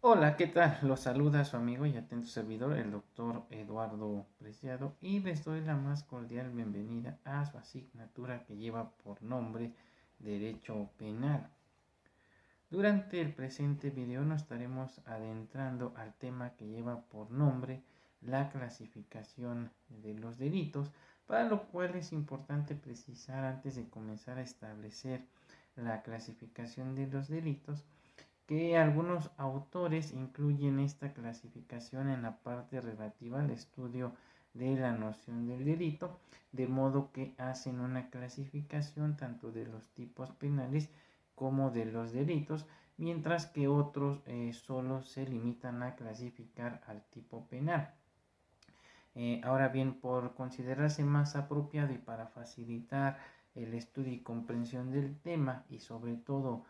Hola, ¿qué tal? Los saluda su amigo y atento servidor, el doctor Eduardo Preciado, y les doy la más cordial bienvenida a su asignatura que lleva por nombre Derecho Penal. Durante el presente video nos estaremos adentrando al tema que lleva por nombre la clasificación de los delitos, para lo cual es importante precisar antes de comenzar a establecer la clasificación de los delitos que algunos autores incluyen esta clasificación en la parte relativa al estudio de la noción del delito, de modo que hacen una clasificación tanto de los tipos penales como de los delitos, mientras que otros solo se limitan a clasificar al tipo penal. Ahora bien, por considerarse más apropiado y para facilitar el estudio y comprensión del tema y sobre todo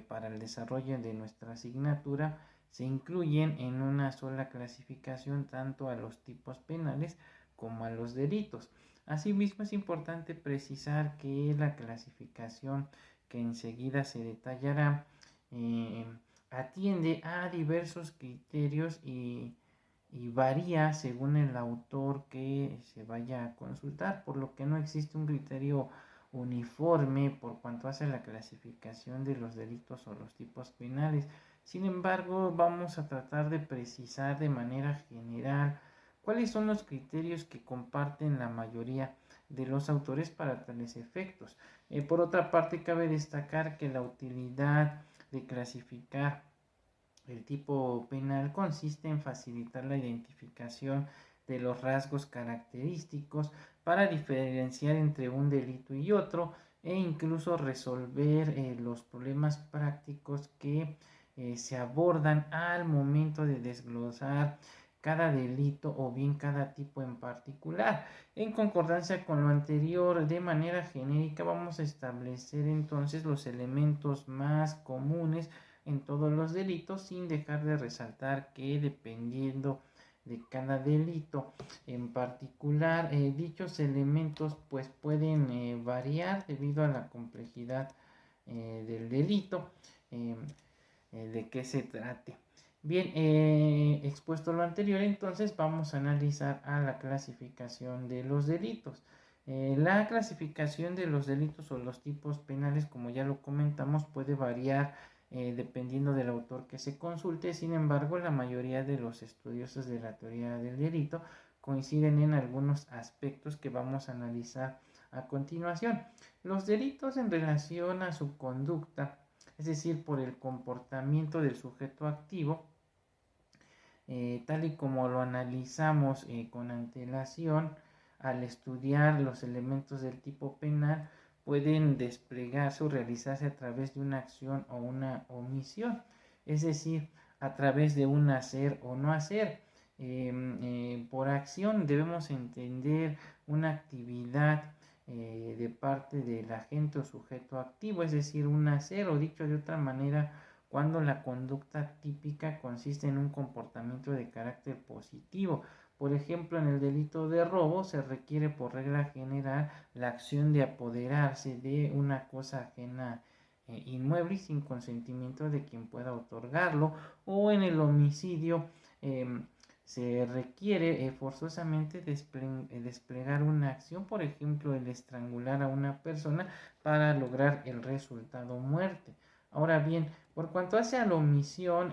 para el desarrollo de nuestra asignatura, se incluyen en una sola clasificación tanto a los tipos penales como a los delitos. Asimismo, es importante precisar que la clasificación que enseguida se detallará eh, atiende a diversos criterios y varía según el autor que se vaya a consultar, por lo que no existe un criterio uniforme por cuanto hace la clasificación de los delitos o los tipos penales. Sin embargo, vamos a tratar de precisar de manera general cuáles son los criterios que comparten la mayoría de los autores para tales efectos. Por otra parte, cabe destacar que la utilidad de clasificar el tipo penal consiste en facilitar la identificación de los rasgos característicos para diferenciar entre un delito y otro e incluso resolver los problemas prácticos que se abordan al momento de desglosar cada delito o bien cada tipo en particular. En concordancia con lo anterior, de manera genérica vamos a establecer entonces los elementos más comunes en todos los delitos, sin dejar de resaltar que dependiendo de cada delito en particular, dichos elementos pues pueden variar debido a la complejidad del delito, eh, de qué se trate. Bien, expuesto lo anterior, entonces vamos a analizar a la clasificación de los delitos. La clasificación de los delitos o los tipos penales, como ya lo comentamos, puede variar dependiendo del autor que se consulte. Sin embargo, la mayoría de los estudiosos de la teoría del delito coinciden en algunos aspectos que vamos a analizar a continuación. Los delitos en relación a su conducta, es decir, por el comportamiento del sujeto activo, tal y como lo analizamos con antelación, al estudiar los elementos del tipo penal, pueden desplegarse o realizarse a través de una acción o una omisión, es decir, a través de un hacer o no hacer. Por acción debemos entender una actividad de parte del agente o sujeto activo, es decir, un hacer, o dicho de otra manera, cuando la conducta típica consiste en un comportamiento de carácter positivo. Por ejemplo, en el delito de robo se requiere por regla general la acción de apoderarse de una cosa ajena inmueble y sin consentimiento de quien pueda otorgarlo, o en el homicidio se requiere forzosamente desplegar una acción, por ejemplo, el estrangular a una persona para lograr el resultado muerte. Ahora bien, por cuanto hace a la omisión,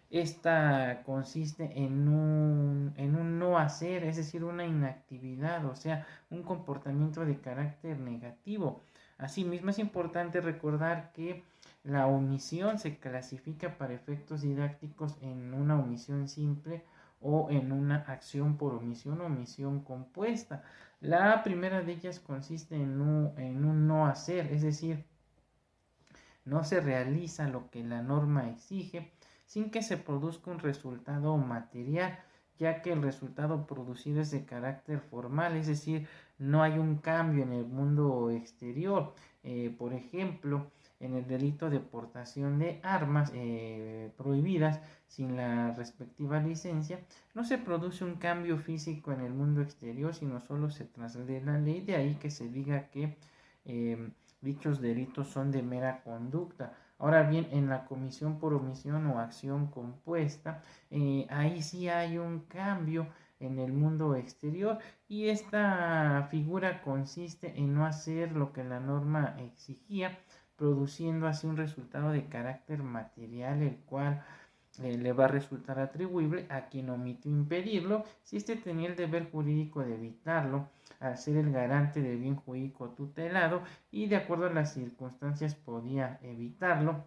esta consiste en un no hacer, es decir, una inactividad, o sea, un comportamiento de carácter negativo. Asimismo, es importante recordar que la omisión se clasifica para efectos didácticos en una omisión simple o en una acción por omisión o omisión compuesta. La primera de ellas consiste en un no hacer, es decir, no se realiza lo que la norma exige sin que se produzca un resultado material, ya que el resultado producido es de carácter formal, es decir, no hay un cambio en el mundo exterior. Por ejemplo, en el delito de portación de armas prohibidas sin la respectiva licencia, no se produce un cambio físico en el mundo exterior, sino solo se traslade la ley, de ahí que se diga que dichos delitos son de mera conducta. Ahora bien, en la comisión por omisión o acción compuesta, ahí sí hay un cambio en el mundo exterior, y esta figura consiste en no hacer lo que la norma exigía, produciendo así un resultado de carácter material, el cual le va a resultar atribuible a quien omitió impedirlo, si éste tenía el deber jurídico de evitarlo, al ser el garante del bien jurídico tutelado y de acuerdo a las circunstancias podía evitarlo,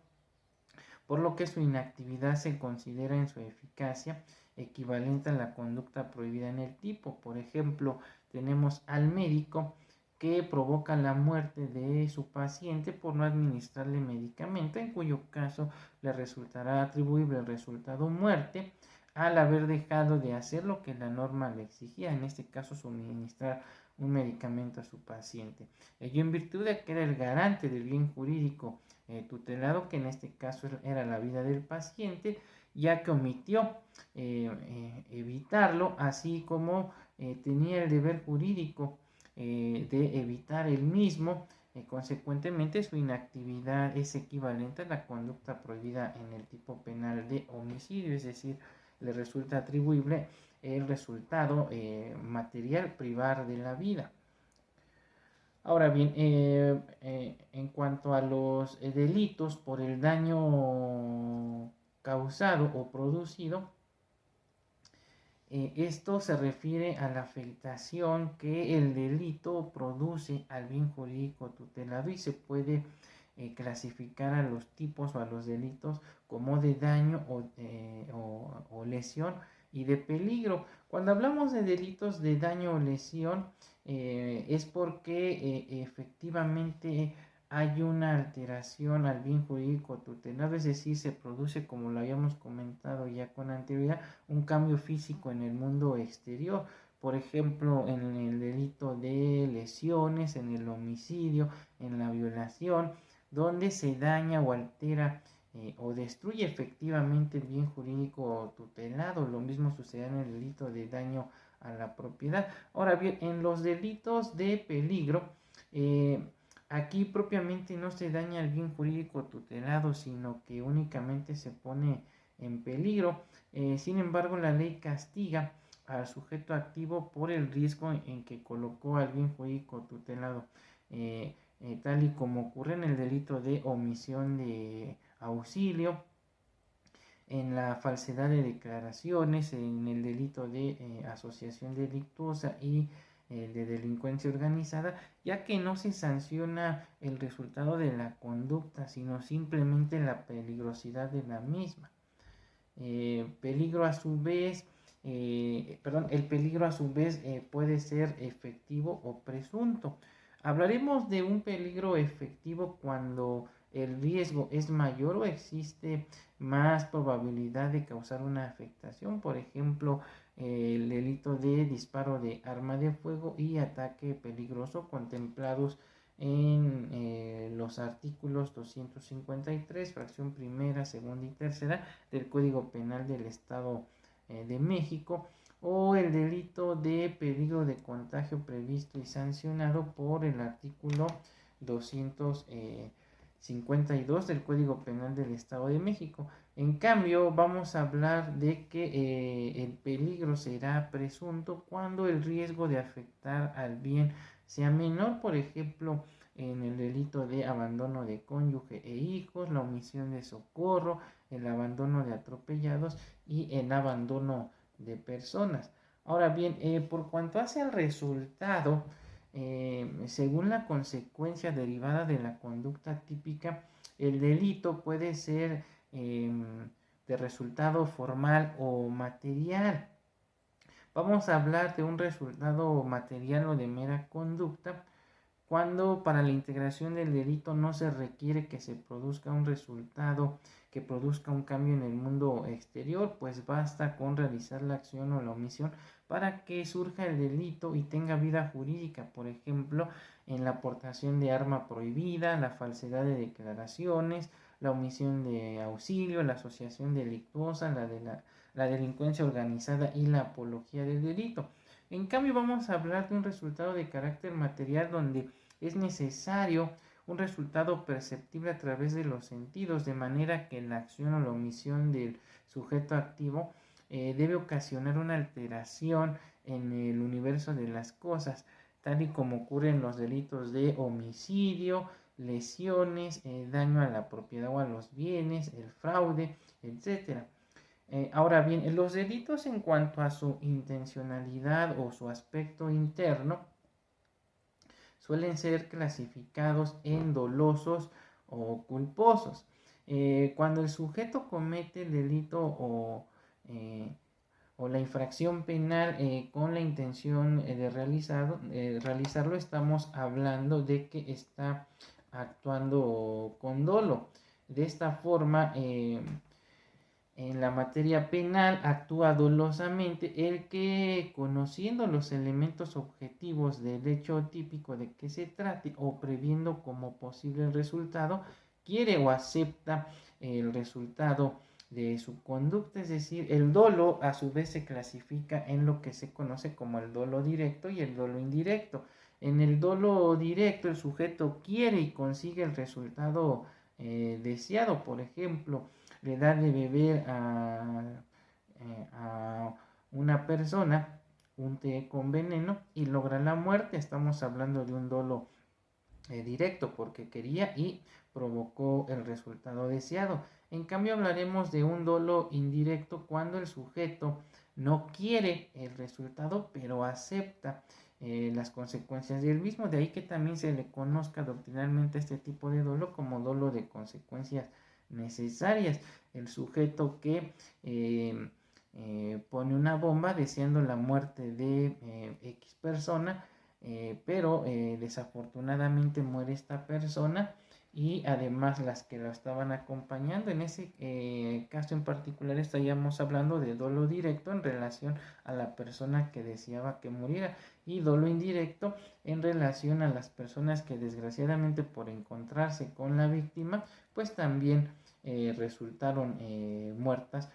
por lo que su inactividad se considera en su eficacia equivalente a la conducta prohibida en el tipo. Por ejemplo, tenemos al médico que provoca la muerte de su paciente por no administrarle medicamento, en cuyo caso le resultará atribuible el resultado muerte al haber dejado de hacer lo que la norma le exigía, en este caso suministrar un medicamento a su paciente. Ello en virtud de que era el garante del bien jurídico tutelado, que en este caso era la vida del paciente, ya que omitió evitarlo, así como tenía el deber jurídico de evitar el mismo. Consecuentemente, su inactividad es equivalente a la conducta prohibida en el tipo penal de homicidio, es decir, le resulta atribuible el resultado material privar de la vida. Ahora bien, en cuanto a los delitos por el daño causado o producido, esto se refiere a la afectación que el delito produce al bien jurídico tutelado y se puede clasificar a los tipos o a los delitos como de daño o lesión y de peligro. Cuando hablamos de delitos de daño o lesión, es porque efectivamente hay una alteración al bien jurídico tutelado, es decir, se produce, como lo habíamos comentado ya con anterioridad, un cambio físico en el mundo exterior. Por ejemplo, en el delito de lesiones, en el homicidio, en la violación, donde se daña o altera o destruye efectivamente el bien jurídico tutelado. Lo mismo sucede en el delito de daño a la propiedad. Ahora bien, en los delitos de peligro, aquí propiamente no se daña el bien jurídico tutelado, sino que únicamente se pone en peligro. Sin embargo, la ley castiga al sujeto activo por el riesgo en que colocó al bien jurídico tutelado, tal y como ocurre en el delito de omisión de auxilio, en la falsedad de declaraciones, en el delito de asociación delictuosa y de delincuencia organizada, ya que no se sanciona el resultado de la conducta, sino simplemente la peligrosidad de la misma. Peligro a su vez, el peligro a su vez puede ser efectivo o presunto. Hablaremos de un peligro efectivo cuando el riesgo es mayor o existe más probabilidad de causar una afectación, por ejemplo, el delito de disparo de arma de fuego y ataque peligroso contemplados en los artículos 253, fracción primera, segunda y tercera del Código Penal del Estado de México, o el delito de peligro de contagio previsto y sancionado por el artículo 252 del Código Penal del Estado de México. En cambio, vamos a hablar de que el peligro será presunto cuando el riesgo de afectar al bien sea menor, por ejemplo, en el delito de abandono de cónyuge e hijos, la omisión de socorro, el abandono de atropellados y el abandono de personas. Ahora bien, por cuanto hace al resultado, según la consecuencia derivada de la conducta típica, el delito puede ser de resultado formal o material. Vamos a hablar de un resultado material o de mera conducta cuando para la integración del delito no se requiere que se produzca un resultado que produzca un cambio en el mundo exterior, pues basta con realizar la acción o la omisión para que surja el delito y tenga vida jurídica, por ejemplo, en la aportación de arma prohibida, la falsedad de declaraciones, la omisión de auxilio, la asociación delictuosa, la delincuencia organizada y la apología del delito. En cambio, vamos a hablar de un resultado de carácter material donde es necesario un resultado perceptible a través de los sentidos, de manera que la acción o la omisión del sujeto activo debe ocasionar una alteración en el universo de las cosas, tal y como ocurre en los delitos de homicidio, lesiones, daño a la propiedad o a los bienes, el fraude, etcétera. Ahora bien, los delitos en cuanto a su intencionalidad o su aspecto interno suelen ser clasificados en dolosos o culposos. Cuando el sujeto comete el delito o la infracción penal con la intención de realizarlo, estamos hablando de que está actuando con dolo. De esta forma, en la materia penal actúa dolosamente el que, conociendo los elementos objetivos del hecho típico de que se trate o previendo como posible resultado, quiere o acepta el resultado de su conducta. Es decir, el dolo a su vez se clasifica en lo que se conoce como el dolo directo y el dolo indirecto. En el dolo directo el sujeto quiere y consigue el resultado deseado. Por ejemplo, le da de beber a una persona un té con veneno y logra la muerte. Estamos hablando de un dolo directo porque quería y provocó el resultado deseado. En cambio, hablaremos de un dolo indirecto cuando el sujeto no quiere el resultado, pero acepta las consecuencias del mismo. De ahí que también se le conozca doctrinalmente este tipo de dolo como dolo de consecuencias necesarias. El sujeto que pone una bomba deseando la muerte de X persona, pero desafortunadamente muere esta persona y además las que lo estaban acompañando. En ese caso en particular estaríamos hablando de dolo directo en relación a la persona que deseaba que muriera, y dolo indirecto en relación a las personas que desgraciadamente por encontrarse con la víctima pues también resultaron muertas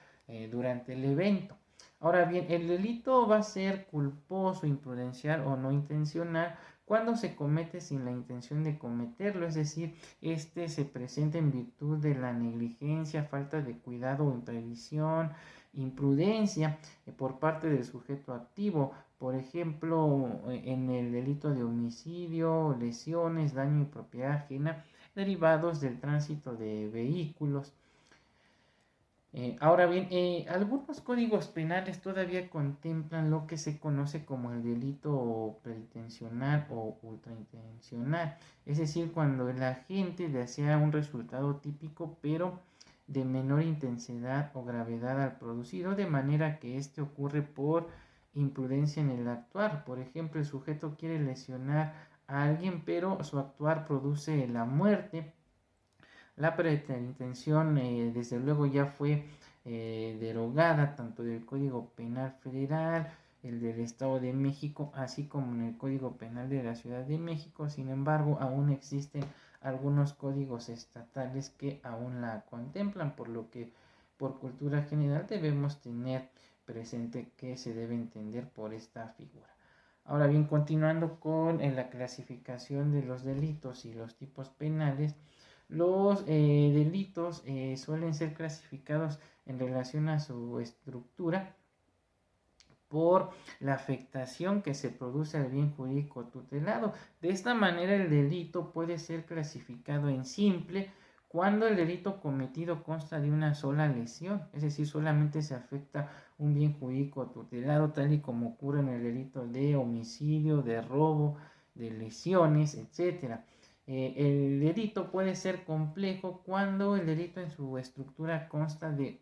durante el evento. Ahora bien, el delito va a ser culposo, imprudencial o no intencional cuando se comete sin la intención de cometerlo, es decir, este se presenta en virtud de la negligencia, falta de cuidado o imprevisión, imprudencia por parte del sujeto activo. Por ejemplo, en el delito de homicidio, lesiones, daño y propiedad ajena derivados del tránsito de vehículos. Ahora bien, algunos códigos penales todavía contemplan lo que se conoce como el delito preintencional o ultraintencional, es decir, cuando el agente desea un resultado típico pero de menor intensidad o gravedad al producido, de manera que este ocurre por imprudencia en el actuar. Por ejemplo, el sujeto quiere lesionar a alguien pero su actuar produce la muerte. La preterintención, desde luego, ya fue derogada tanto del Código Penal Federal, el del Estado de México, así como en el Código Penal de la Ciudad de México. Sin embargo, aún existen algunos códigos estatales que aún la contemplan, por lo que por cultura general debemos tener presente que se debe entender por esta figura. Ahora bien, continuando con la clasificación de los delitos y los tipos penales, los delitos suelen ser clasificados en relación a su estructura por la afectación que se produce al bien jurídico tutelado. De esta manera, el delito puede ser clasificado en simple cuando el delito cometido consta de una sola lesión, es decir, solamente se afecta un bien jurídico tutelado, tal y como ocurre en el delito de homicidio, de robo, de lesiones, etcétera. El delito puede ser complejo cuando el delito en su estructura consta de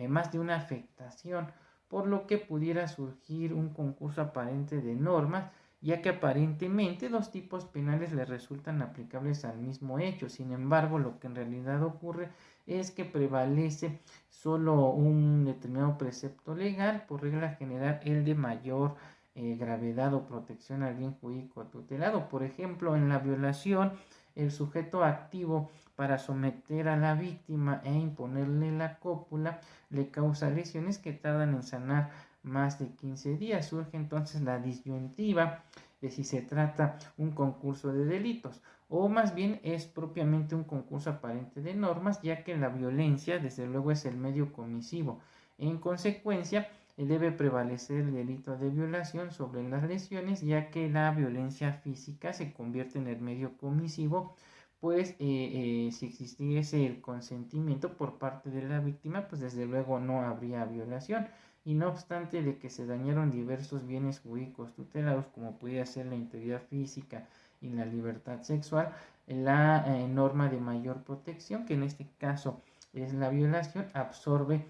más de una afectación, por lo que pudiera surgir un concurso aparente de normas, ya que aparentemente los tipos penales le resultan aplicables al mismo hecho. Sin embargo, lo que en realidad ocurre es que prevalece solo un determinado precepto legal, por regla general el de mayor gravedad o protección al bien jurídico tutelado. Por ejemplo, en la violación, el sujeto activo para someter a la víctima e imponerle la cópula le causa lesiones que tardan en sanar más de 15 días. Surge entonces la disyuntiva de si se trata un concurso de delitos o más bien es propiamente un concurso aparente de normas, ya que la violencia desde luego es el medio comisivo. En consecuencia, debe prevalecer el delito de violación sobre las lesiones, ya que la violencia física se convierte en el medio comisivo, pues si existiese el consentimiento por parte de la víctima, pues desde luego no habría violación. Y no obstante de que se dañaron diversos bienes jurídicos tutelados, como pudiera ser la integridad física y la libertad sexual, la norma de mayor protección, que en este caso es la violación, absorbe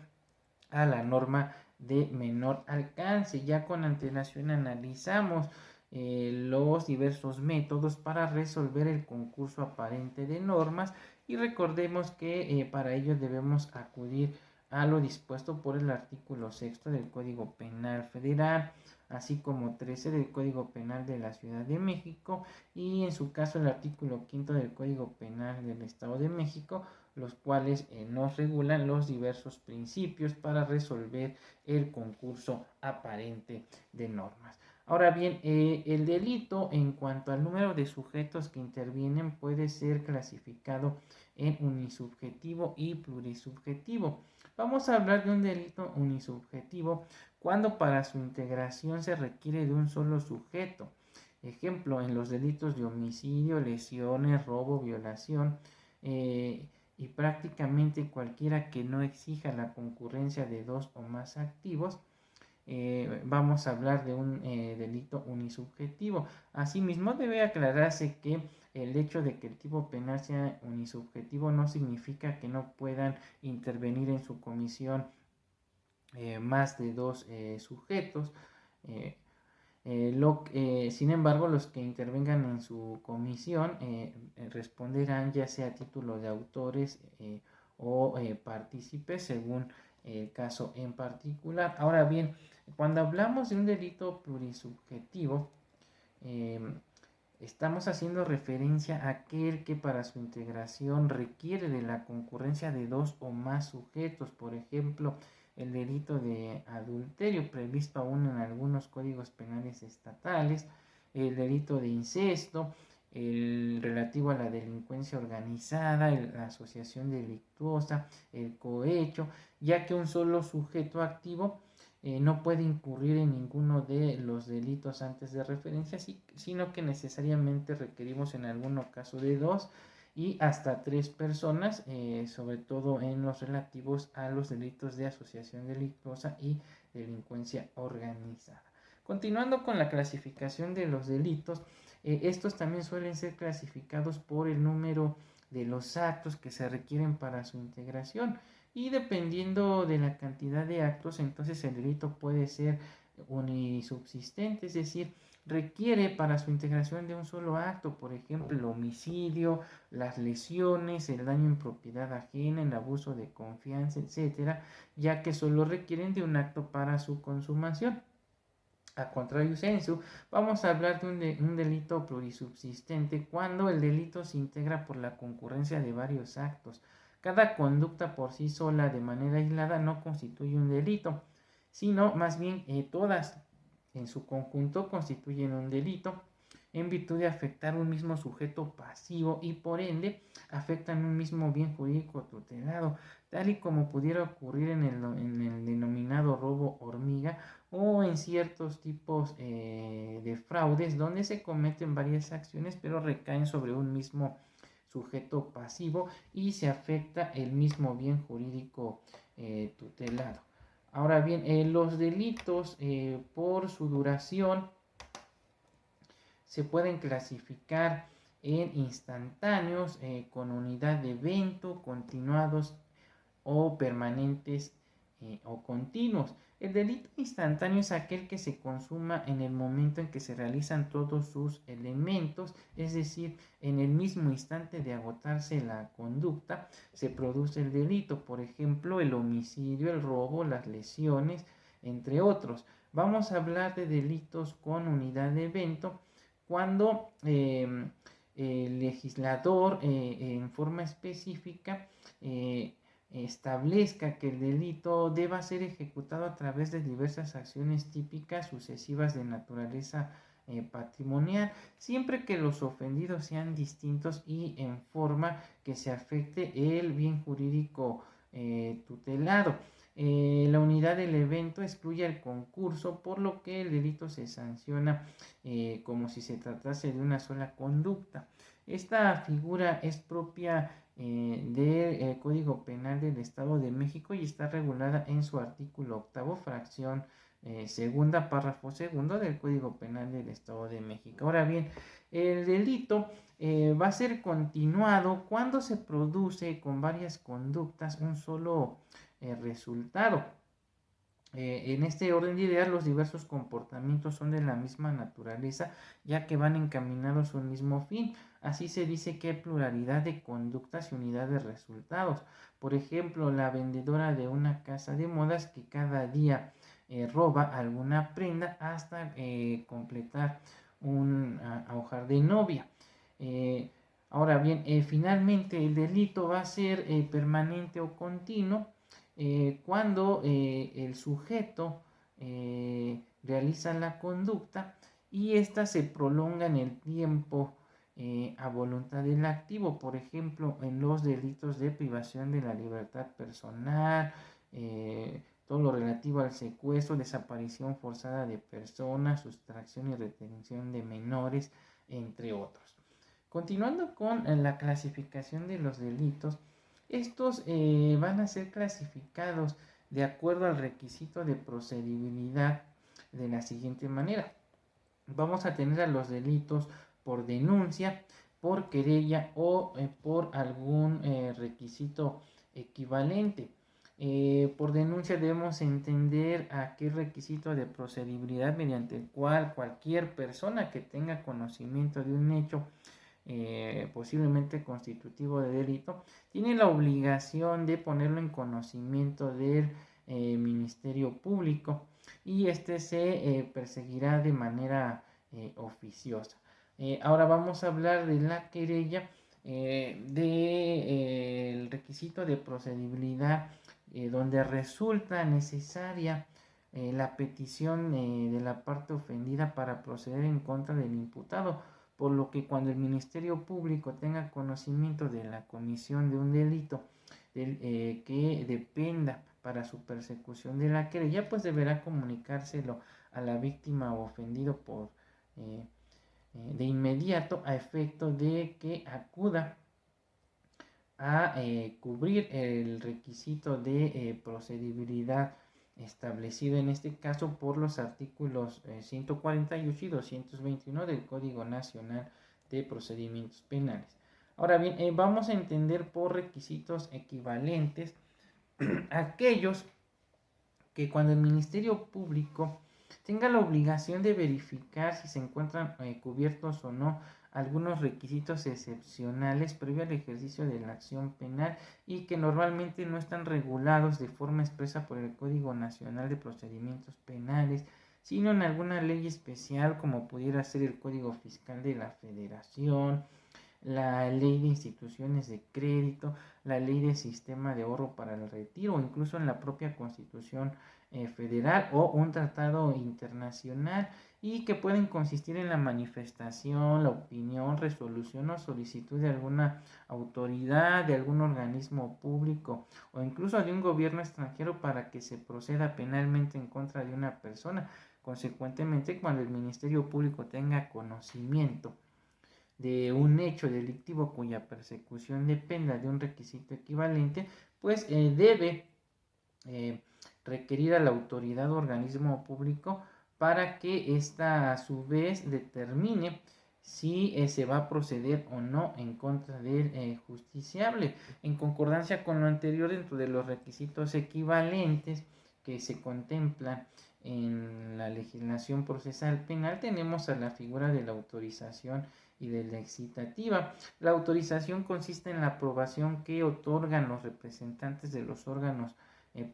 a la norma de menor alcance. Ya con antelación analizamos los diversos métodos para resolver el concurso aparente de normas y recordemos que para ello debemos acudir a lo dispuesto por el artículo 6 del Código Penal Federal, así como 13 del Código Penal de la Ciudad de México y en su caso el artículo 5 del Código Penal del Estado de México, los cuales nos regulan los diversos principios para resolver el concurso aparente de normas. Ahora bien, el delito en cuanto al número de sujetos que intervienen puede ser clasificado en unisubjetivo y plurisubjetivo. Vamos a hablar de un delito unisubjetivo cuando para su integración se requiere de un solo sujeto. Ejemplo, en los delitos de homicidio, lesiones, robo, violación y prácticamente cualquiera que no exija la concurrencia de dos o más activos, vamos a hablar de un delito unisubjetivo. Asimismo, debe aclararse que el hecho de que el tipo penal sea unisubjetivo no significa que no puedan intervenir en su comisión más de dos sujetos. Sin embargo, los que intervengan en su comisión responderán ya sea a título de autores o partícipes según el caso en particular. Ahora bien, cuando hablamos de un delito plurisubjetivo, eh, estamos haciendo referencia a aquel que para su integración requiere de la concurrencia de dos o más sujetos. Por ejemplo, el delito de adulterio previsto aún en algunos códigos penales estatales, el delito de incesto, el relativo a la delincuencia organizada, la asociación delictuosa, el cohecho, ya que un solo sujeto activo no puede incurrir en ninguno de los delitos antes de referencia, sino que necesariamente requerimos en alguno caso de dos y hasta tres personas, sobre todo en los relativos a los delitos de asociación delictuosa y delincuencia organizada. Continuando con la clasificación de los delitos, estos también suelen ser clasificados por el número de los actos que se requieren para su integración y dependiendo de la cantidad de actos, entonces el delito puede ser unisubsistente, es decir, requiere para su integración de un solo acto, por ejemplo, el homicidio, las lesiones, el daño en propiedad ajena, el abuso de confianza, etcétera, ya que solo requieren de un acto para su consumación. A contrario sensu, vamos a hablar de un delito plurisubsistente cuando el delito se integra por la concurrencia de varios actos. Cada conducta por sí sola de manera aislada no constituye un delito, sino más bien todas en su conjunto constituyen un delito en virtud de afectar un mismo sujeto pasivo y por ende afectan un mismo bien jurídico tutelado, tal y como pudiera ocurrir en el denominado robo hormiga o en ciertos tipos de fraudes donde se cometen varias acciones pero recaen sobre un mismo sujeto pasivo y se afecta el mismo bien jurídico tutelado. Ahora bien, los delitos por su duración se pueden clasificar en instantáneos con unidad de evento, continuados o permanentes o continuos. El delito instantáneo es aquel que se consuma en el momento en que se realizan todos sus elementos, es decir, en el mismo instante de agotarse la conducta, se produce el delito, por ejemplo, el homicidio, el robo, las lesiones, entre otros. Vamos a hablar de delitos con unidad de evento cuando el legislador en forma específica establezca que el delito deba ser ejecutado a través de diversas acciones típicas sucesivas de naturaleza patrimonial, siempre que los ofendidos sean distintos y en forma que se afecte el bien jurídico tutelado. La unidad del evento excluye el concurso, por lo que el delito se sanciona como si se tratase de una sola conducta. Esta figura es propia del Código Penal del Estado de México y está regulada en su artículo octavo, fracción segunda, párrafo segundo del Código Penal del Estado de México. Ahora bien, el delito va a ser continuado cuando se produce con varias conductas un solo resultado. En este orden de ideas, los diversos comportamientos son de la misma naturaleza, ya que van encaminados a un mismo fin. Así se dice que hay pluralidad de conductas y unidad de resultados. Por ejemplo, la vendedora de una casa de modas que cada día roba alguna prenda hasta completar un hojar de novia. Ahora bien, finalmente el delito va a ser permanente o continuo cuando el sujeto realiza la conducta y ésta se prolonga en el tiempo a voluntad del activo, por ejemplo, en los delitos de privación de la libertad personal, todo lo relativo al secuestro, desaparición forzada de personas, sustracción y retención de menores, entre otros. Continuando con la clasificación de los delitos, estos van a ser clasificados de acuerdo al requisito de procedibilidad de la siguiente manera. Vamos a tener a los delitos por denuncia, por querella o por algún requisito equivalente. Por denuncia debemos entender aquel requisito de procedibilidad mediante el cual cualquier persona que tenga conocimiento de un hecho posiblemente constitutivo de delito, tiene la obligación de ponerlo en conocimiento del Ministerio Público y este se perseguirá de manera oficiosa. Ahora vamos a hablar de la querella, del requisito de procedibilidad, donde resulta necesaria la petición de la parte ofendida para proceder en contra del imputado, por lo que cuando el Ministerio Público tenga conocimiento de la comisión de un delito que dependa para su persecución de la querella, pues deberá comunicárselo a la víctima o ofendido de inmediato a efecto de que acuda a cubrir el requisito de procedibilidad establecido en este caso por los artículos 148 y 221 del Código Nacional de Procedimientos Penales. Ahora bien, vamos a entender por requisitos equivalentes aquellos que cuando el Ministerio Público tenga la obligación de verificar si se encuentran cubiertos o no algunos requisitos excepcionales previo al ejercicio de la acción penal y que normalmente no están regulados de forma expresa por el Código Nacional de Procedimientos Penales, sino en alguna ley especial como pudiera ser el Código Fiscal de la Federación, la ley de instituciones de crédito, la ley de sistema de ahorro para el retiro o incluso en la propia Constitución federal o un tratado internacional, y que pueden consistir en la manifestación, la opinión, resolución o solicitud de alguna autoridad, de algún organismo público o incluso de un gobierno extranjero para que se proceda penalmente en contra de una persona. Consecuentemente, cuando el Ministerio Público tenga conocimiento de un hecho delictivo cuya persecución dependa de un requisito equivalente, pues debe requerir a la autoridad o organismo público para que ésta a su vez determine si se va a proceder o no en contra del justiciable. En concordancia con lo anterior, dentro de los requisitos equivalentes que se contemplan en la legislación procesal penal, tenemos a la figura de la autorización y de la excitativa. La autorización consiste en la aprobación que otorgan los representantes de los órganos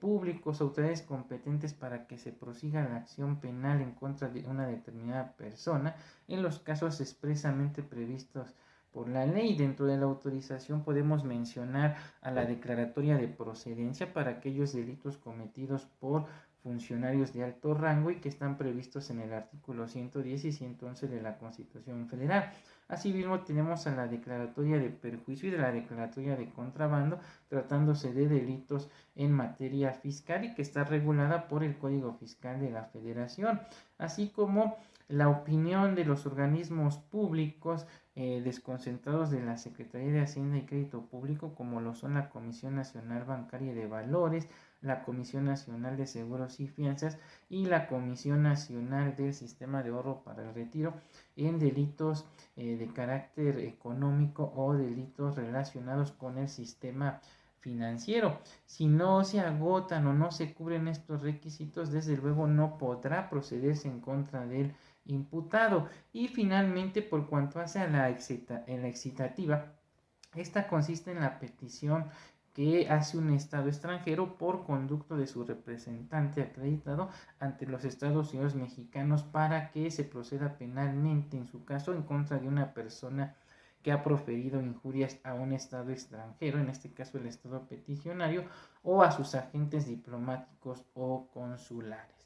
públicos, autoridades competentes para que se prosiga la acción penal en contra de una determinada persona en los casos expresamente previstos por la ley. Dentro de la autorización podemos mencionar a la declaratoria de procedencia para aquellos delitos cometidos por funcionarios de alto rango y que están previstos en el artículo 110 y 111 de la Constitución Federal. Asimismo, tenemos a la declaratoria de perjuicio y de la declaratoria de contrabando, tratándose de delitos en materia fiscal y que está regulada por el Código Fiscal de la Federación, así como la opinión de los organismos públicos desconcentrados de la Secretaría de Hacienda y Crédito Público, como lo son la Comisión Nacional Bancaria y de Valores, la Comisión Nacional de Seguros y Fianzas y la Comisión Nacional del Sistema de Ahorro para el Retiro, en delitos de carácter económico o delitos relacionados con el sistema financiero. Si no se agotan o no se cubren estos requisitos, desde luego no podrá procederse en contra del imputado. Y finalmente, por cuanto hace a la excitativa, esta consiste en la petición que hace un Estado extranjero por conducto de su representante acreditado ante los Estados Unidos mexicanos para que se proceda penalmente, en su caso, en contra de una persona que ha proferido injurias a un Estado extranjero, en este caso el Estado peticionario, o a sus agentes diplomáticos o consulares.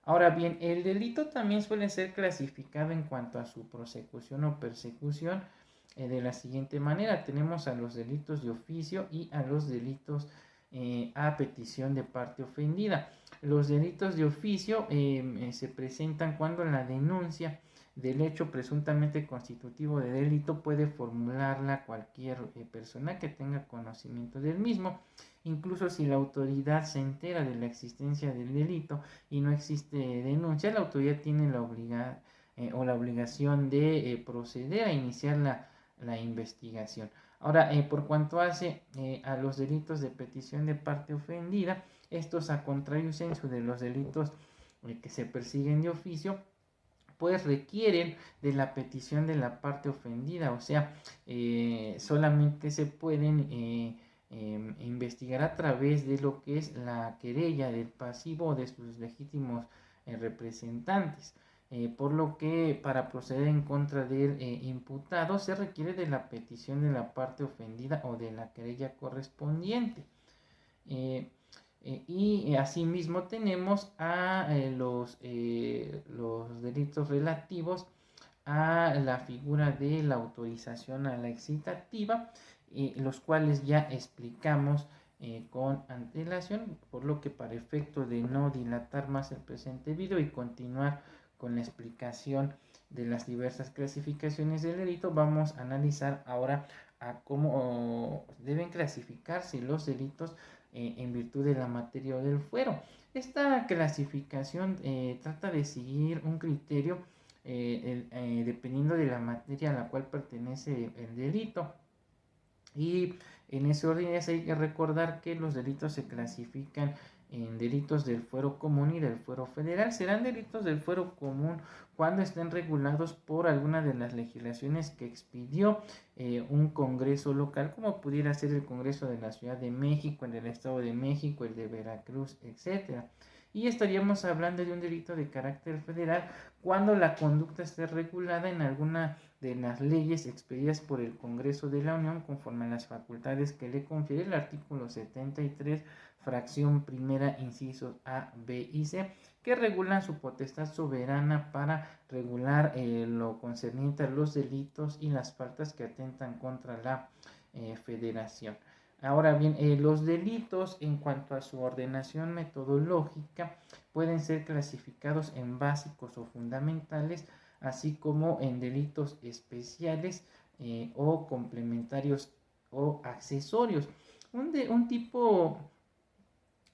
Ahora bien, el delito también suele ser clasificado en cuanto a su prosecución o persecución de la siguiente manera. Tenemos a los delitos de oficio y a los delitos a petición de parte ofendida. Los delitos de oficio se presentan cuando la denuncia del hecho presuntamente constitutivo de delito puede formularla cualquier persona que tenga conocimiento del mismo, incluso si la autoridad se entera de la existencia del delito y no existe denuncia. La autoridad tiene la obligación de proceder a iniciar la investigación. Ahora, por cuanto hace a los delitos de petición de parte ofendida, estos, a contrario censo de los delitos que se persiguen de oficio, pues requieren de la petición de la parte ofendida, o sea, solamente se pueden investigar a través de lo que es la querella del pasivo de sus legítimos representantes. Por lo que para proceder en contra del imputado se requiere de la petición de la parte ofendida o de la querella correspondiente. Y asimismo tenemos a los delitos relativos a la figura de la autorización a la excitativa, los cuales ya explicamos con antelación, por lo que para efecto de no dilatar más el presente video y continuar con la explicación de las diversas clasificaciones del delito, vamos a analizar ahora a cómo deben clasificarse los delitos en virtud de la materia o del fuero. Esta clasificación trata de seguir un criterio dependiendo de la materia a la cual pertenece el delito. Y en ese orden hay que recordar que los delitos se clasifican en delitos del fuero común y del fuero federal. Serán delitos del fuero común cuando estén regulados por alguna de las legislaciones que expidió un congreso local, como pudiera ser el Congreso de la Ciudad de México, el del Estado de México, el de Veracruz, etcétera. Y estaríamos hablando de un delito de carácter federal cuando la conducta esté regulada en alguna de las leyes expedidas por el Congreso de la Unión conforme a las facultades que le confiere el artículo 73, fracción primera, incisos A, B y C, que regulan su potestad soberana para regular lo concerniente a los delitos y las faltas que atentan contra la federación. Ahora bien, los delitos en cuanto a su ordenación metodológica pueden ser clasificados en básicos o fundamentales, así como en delitos especiales o complementarios o accesorios. Un tipo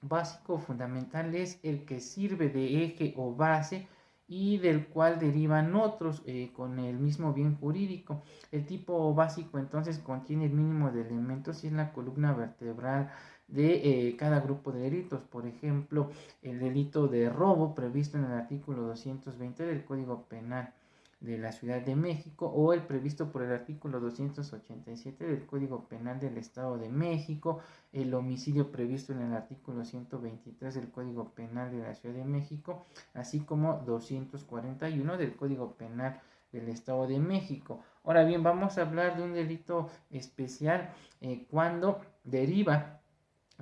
básico fundamental es el que sirve de eje o base y del cual derivan otros con el mismo bien jurídico. El tipo básico entonces contiene el mínimo de elementos y es la columna vertebral de cada grupo de delitos. Por ejemplo, el delito de robo previsto en el artículo 220 del Código Penal de la Ciudad de México, o el previsto por el artículo 287 del Código Penal del Estado de México, el homicidio previsto en el artículo 123 del Código Penal de la Ciudad de México, así como 241 del Código Penal del Estado de México. Ahora bien, vamos a hablar de un delito especial cuando deriva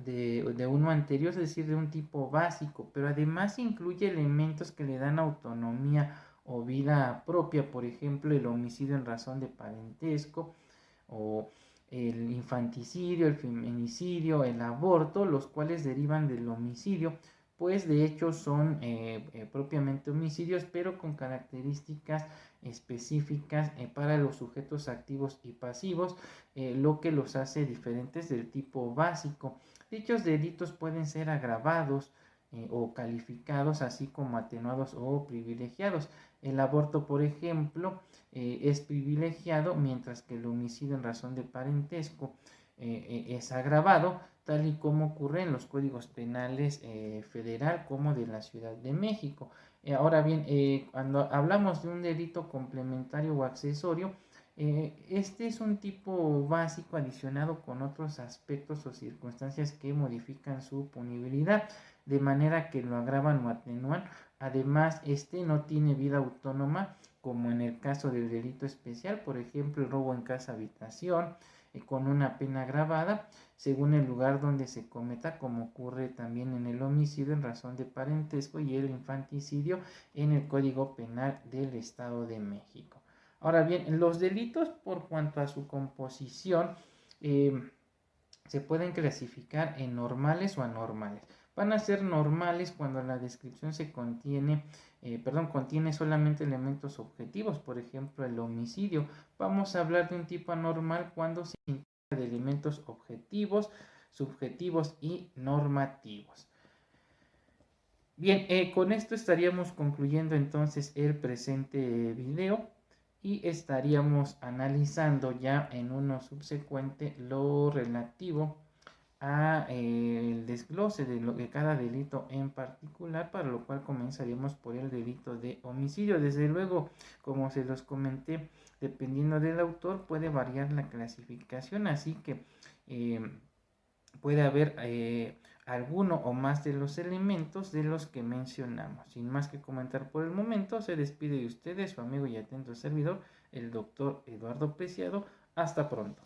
de uno anterior, es decir, de un tipo básico, pero además incluye elementos que le dan autonomía o vida propia, por ejemplo, el homicidio en razón de parentesco o el infanticidio, el feminicidio, el aborto, los cuales derivan del homicidio, pues de hecho son propiamente homicidios, pero con características específicas para los sujetos activos y pasivos, lo que los hace diferentes del tipo básico. Dichos delitos pueden ser agravados o calificados, así como atenuados o privilegiados. El aborto, por ejemplo, es privilegiado, mientras que el homicidio en razón de parentesco es agravado, tal y como ocurre en los códigos penales federal como de la Ciudad de México. Ahora bien, cuando hablamos de un delito complementario o accesorio, este es un tipo básico adicionado con otros aspectos o circunstancias que modifican su punibilidad, de manera que lo agravan o atenúan. Además, este no tiene vida autónoma, como en el caso del delito especial, por ejemplo, el robo en casa habitación, con una pena agravada, según el lugar donde se cometa, como ocurre también en el homicidio en razón de parentesco y el infanticidio en el Código Penal del Estado de México. Ahora bien, los delitos por cuanto a su composición se pueden clasificar en normales o anormales. Van a ser normales cuando la descripción contiene solamente elementos objetivos, por ejemplo el homicidio. Vamos a hablar de un tipo anormal cuando se integra de elementos objetivos, subjetivos y normativos. Bien, con esto estaríamos concluyendo entonces el presente video y estaríamos analizando ya en uno subsecuente lo relativo a el desglose de cada delito en particular, para lo cual comenzaríamos por el delito de homicidio. Desde luego, como se los comenté, dependiendo del autor puede variar la clasificación, así que puede haber alguno o más de los elementos de los que mencionamos. Sin más que comentar por el momento, se despide de ustedes su amigo y atento servidor, el doctor Eduardo Preciado. Hasta pronto.